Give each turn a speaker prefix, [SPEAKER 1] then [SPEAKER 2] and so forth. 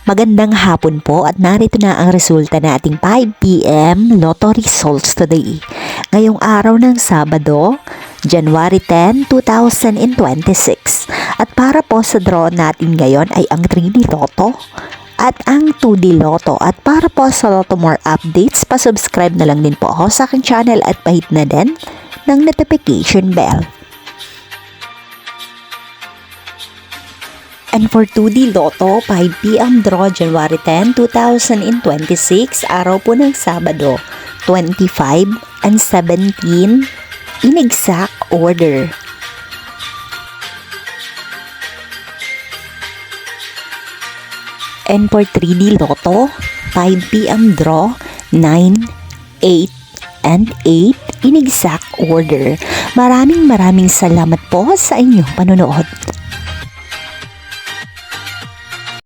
[SPEAKER 1] Magandang hapon po at narito na ang resulta na ating 5 PM Lotto results today. Ngayong araw ng Sabado, January 10, 2026. At para po sa draw natin ngayon ay ang 3D Lotto at ang 2D Lotto. At para po sa Lotto More updates, pa-subscribe na lang din po ako sa aking channel at pahit na din ng notification bell. And for 2D Lotto, 5 PM draw January 10, 2026, araw po ng Sabado, 25 and 17 in exact order. And for 3D Lotto, 5 PM draw 9, 8, and 8 in exact order. Maraming salamat po sa inyong panonood.